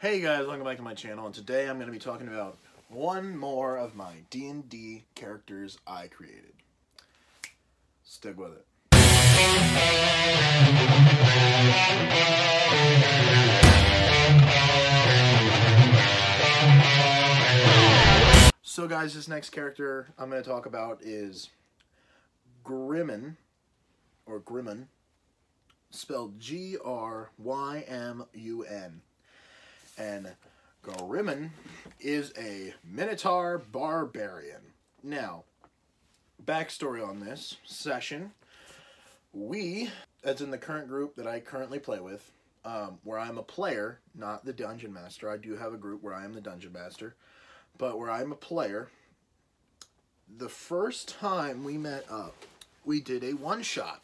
Hey guys, welcome back to my channel, and today I'm going to be talking about one more of my D&D characters I created. Stick with it. So guys, this next character I'm going to talk about is Grymun, or Grymun, spelled G-R-Y-M-U-N. And Grymun is a Minotaur Barbarian. Now, backstory on this session, we, as in the current group that I currently play with, where I'm a player, not the Dungeon Master. I do have a group where I am the Dungeon Master, but where I'm a player, the first time we met up, we did a one-shot.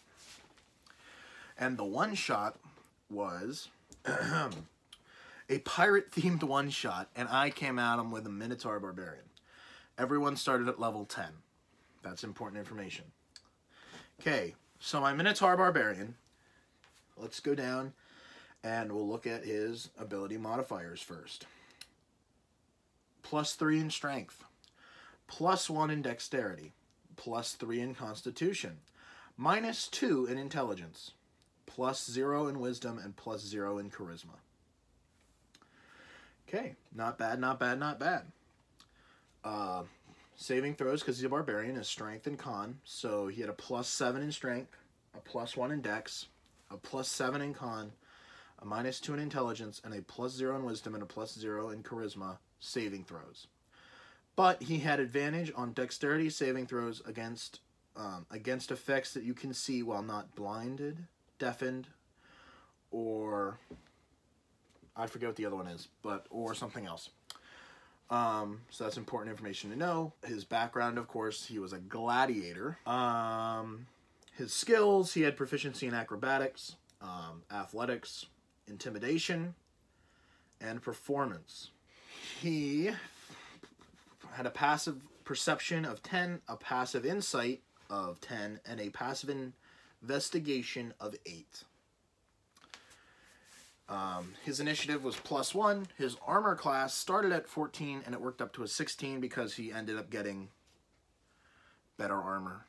And the one-shot was a pirate-themed one-shot, and I came at him with a Minotaur Barbarian. Everyone started at level 10. That's important information. Okay, so my Minotaur Barbarian, let's go down and we'll look at his ability modifiers first. +3 in strength, +1 in dexterity, +3 in constitution, -2 in intelligence, +0 in wisdom, and +0 in charisma. Okay, not bad, not bad, not bad. Saving throws, because he's a barbarian, is strength and con. So he had a +7 in strength, a +1 in dex, a +7 in con, a -2 in intelligence, and a +0 in wisdom, and a +0 in charisma saving throws. But he had advantage on dexterity saving throws against effects that you can see while not blinded, deafened, or I forget what the other one is, or something else. So that's important information to know. His background, of course, he was a gladiator. His skills, he had proficiency in acrobatics, athletics, intimidation, and performance. He had a passive perception of 10, a passive insight of 10, and a passive investigation of 8. His initiative was +1. His armor class started at 14 and it worked up to a 16 because he ended up getting better armor.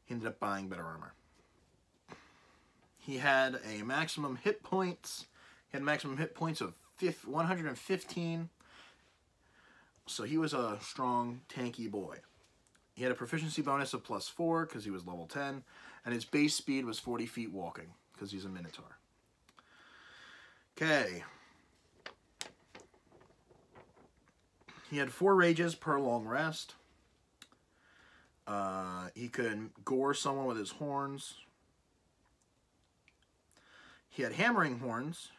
He ended up buying better armor. He had a maximum hit points. He had maximum hit points of 115. So he was a strong, tanky boy. He had a proficiency bonus of +4 because he was level 10. And his base speed was 40 feet walking because he's a Minotaur. Okay. He had 4 rages per long rest. He could gore someone with his horns. He had hammering horns.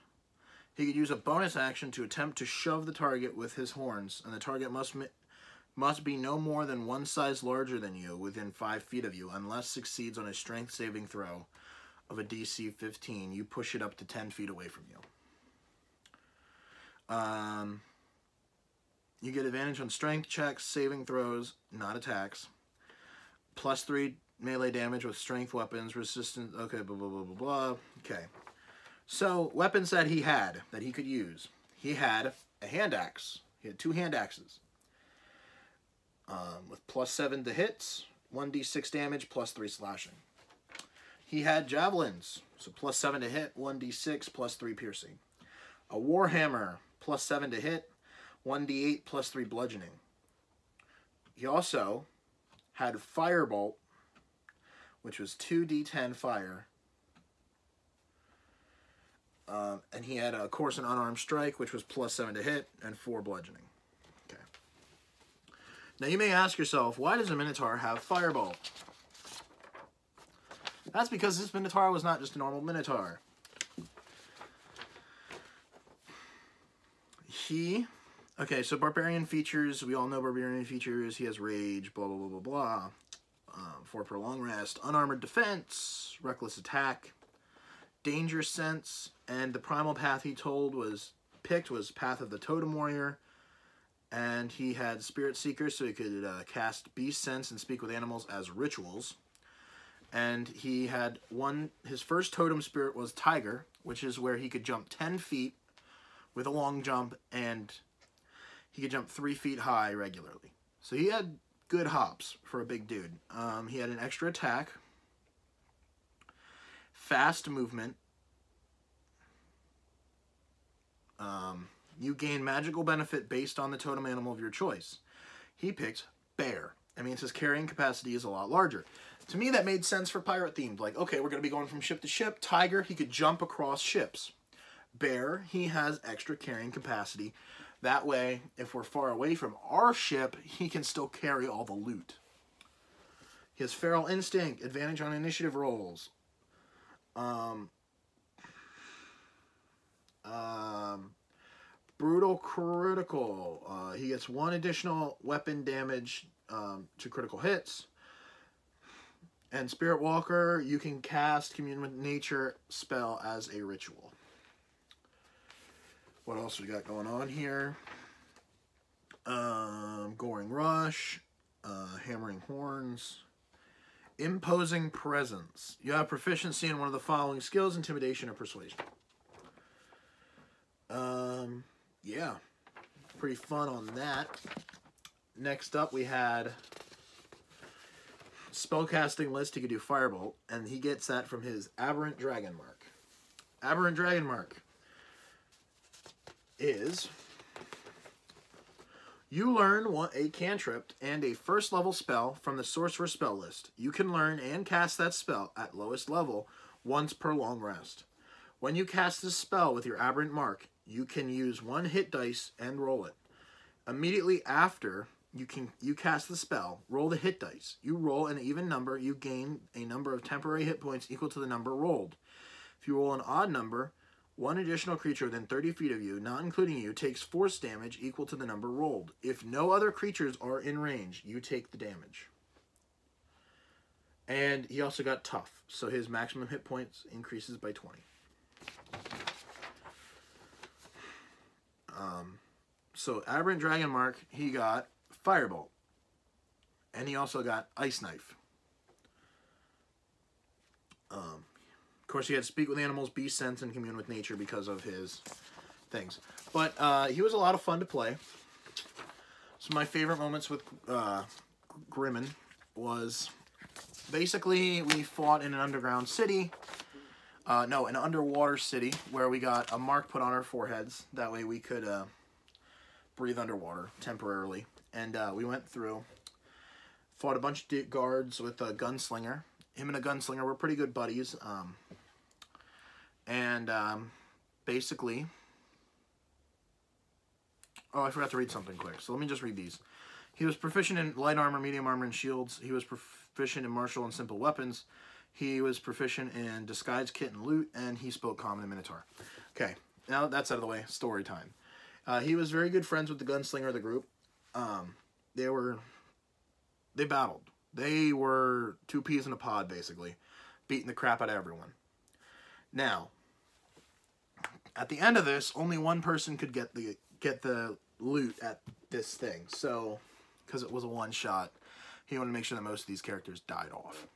He could use a bonus action to attempt to shove the target with his horns, and the target must be no more than 1 size larger than you within 5 feet of you, unless succeeds on a strength saving throw of a DC 15. You push it up to 10 feet away from you. You get advantage on strength checks, saving throws, not attacks. +3 melee damage with strength weapons, resistance, okay, blah, blah, blah, blah, blah. Okay. So, weapons that he could use. He had a hand axe. He had 2 hand axes. With +7 to hits, 1d6 damage, +3 slashing. He had javelins. So, +7 to hit, 1d6, +3 piercing. A warhammer, +7 to hit, 1d8, +3 bludgeoning. He also had firebolt, which was 2d10 fire. And he had, of course, an unarmed strike, which was +7 to hit, and 4 bludgeoning. Okay. Now you may ask yourself, why does a Minotaur have firebolt? That's because this Minotaur was not just a normal Minotaur. Okay, so Barbarian features, we all know Barbarian features. He has Rage, blah, blah, blah, blah, blah. 4 per long rest, Unarmored Defense, Reckless Attack, Danger Sense, and the primal path he picked was Path of the Totem Warrior. And he had Spirit Seeker, so he could cast Beast Sense and speak with animals as rituals. And he had his first totem spirit was Tiger, which is where he could jump 10 feet with a long jump, and he could jump 3 feet high regularly. So he had good hops for a big dude. He had an extra attack, fast movement. You gain magical benefit based on the totem animal of your choice. He picked bear. That means his carrying capacity is a lot larger. To me, that made sense for pirate themed. Like, okay, we're going to be going from ship to ship. Tiger, he could jump across ships. Bear, he has extra carrying capacity. That way, if we're far away from our ship, he can still carry all the loot. He has feral instinct, advantage on initiative rolls. Brutal critical. He gets 1 additional weapon damage to critical hits. And Spirit Walker, you can cast Commune with Nature spell as a ritual. What else we got going on here? Goring Rush, Hammering Horns, Imposing Presence. You have proficiency in one of the following skills: Intimidation or Persuasion. Yeah, pretty fun on that. Next up, we had spellcasting list. He could do Firebolt, and he gets that from his Aberrant Dragon Mark. Aberrant Dragon Mark is, you learn a cantrip and a first level spell from the Sorcerer spell list. You can learn and cast that spell at lowest level once per long rest. When you cast this spell with your Aberrant Mark, you can use 1 hit dice and roll it. Immediately after you cast the spell, roll the hit dice. You roll an even number, you gain a number of temporary hit points equal to the number rolled. If you roll an odd number, 1 additional creature within 30 feet of you, not including you, takes force damage equal to the number rolled. If no other creatures are in range, you take the damage. And he also got tough, so his maximum hit points increases by 20. So Aberrant Dragon Mark, he got Firebolt. And he also got Ice Knife. Of course, he had Speak with Animals, Be Sense, and Commune with Nature because of his things. But he was a lot of fun to play. Some of my favorite moments with Grymun was basically we fought in an underground city. No, an underwater city where we got a mark put on our foreheads. That way we could breathe underwater temporarily. And we went through, fought a bunch of guards with a gunslinger. Him and a gunslinger were pretty good buddies. Basically, oh, I forgot to read something quick. So let me just read these. He was proficient in light armor, medium armor, and shields. He was proficient in martial and simple weapons. He was proficient in disguise, kit, and loot, and he spoke common and Minotaur. Okay, now that's out of the way. Story time. He was very good friends with the gunslinger of the group. They battled. They were 2 peas in a pod, basically, beating the crap out of everyone. Now, at the end of this, only 1 person could get the loot at this thing. So, because it was a one-shot, he wanted to make sure that most of these characters died off.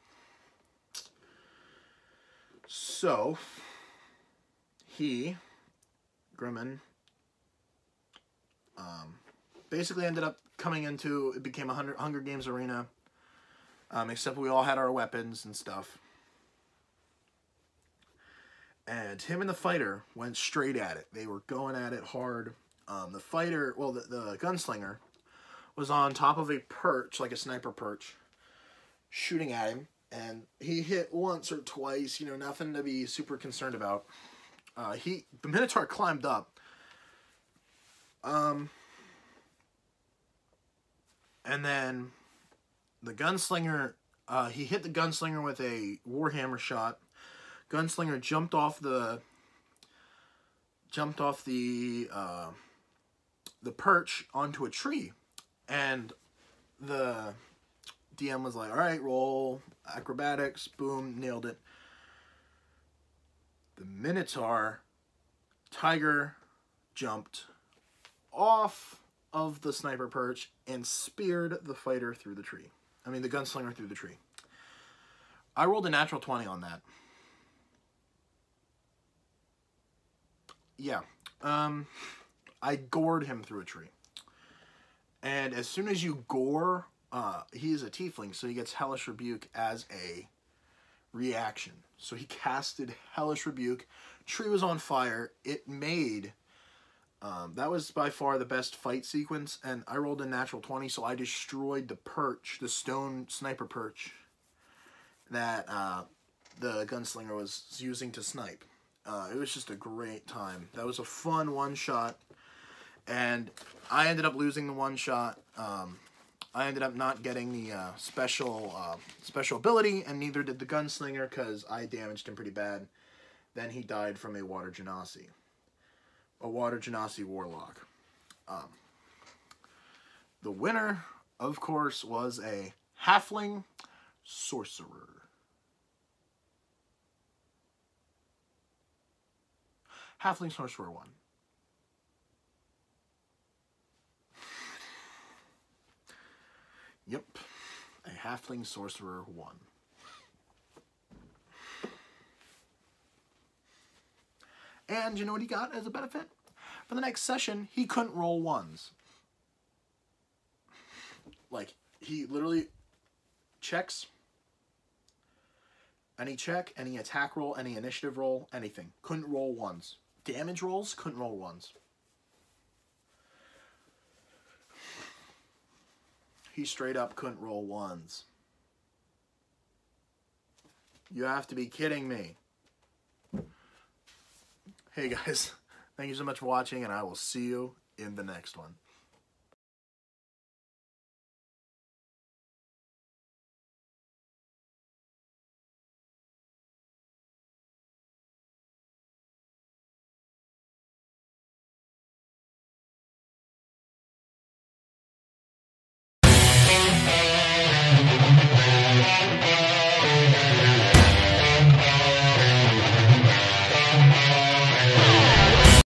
So, Grymun, basically ended up coming into, it became a Hunger Games arena, except we all had our weapons and stuff. And him and the fighter went straight at it. They were going at it hard. The fighter, well, the gunslinger was on top of a perch, like a sniper perch, shooting at him. And he hit once or twice, you know, nothing to be super concerned about. The Minotaur climbed up. And then the gunslinger, he hit the gunslinger with a warhammer shot. Gunslinger jumped off the perch onto a tree, and the DM was like, all right, roll acrobatics. Boom, nailed it. The Minotaur tiger jumped off of the sniper perch and speared the fighter through the tree. I mean, the gunslinger through the tree. I rolled a natural 20 on that. Yeah. I gored him through a tree. And as soon as you gore, he is a tiefling, so he gets Hellish Rebuke as a reaction. So he casted Hellish Rebuke. Tree was on fire. It made... that was by far the best fight sequence, and I rolled a natural 20, so I destroyed the perch, the stone sniper perch, that the gunslinger was using to snipe. It was just a great time. That was a fun one-shot, and I ended up losing the one-shot. I ended up not getting the special ability, and neither did the gunslinger, because I damaged him pretty bad. Then he died from a Water Genasi. A Water Genasi Warlock. The winner, of course, was a Halfling Sorcerer. Halfling Sorcerer won. Yep. A Halfling Sorcerer won. And you know what he got as a benefit? For the next session, he couldn't roll ones. Like, he literally checks. Any check, any attack roll, any initiative roll, anything. Couldn't roll ones. Damage rolls, couldn't roll ones. He straight up couldn't roll ones. You have to be kidding me. Hey guys, thank you so much for watching, and I will see you in the next one.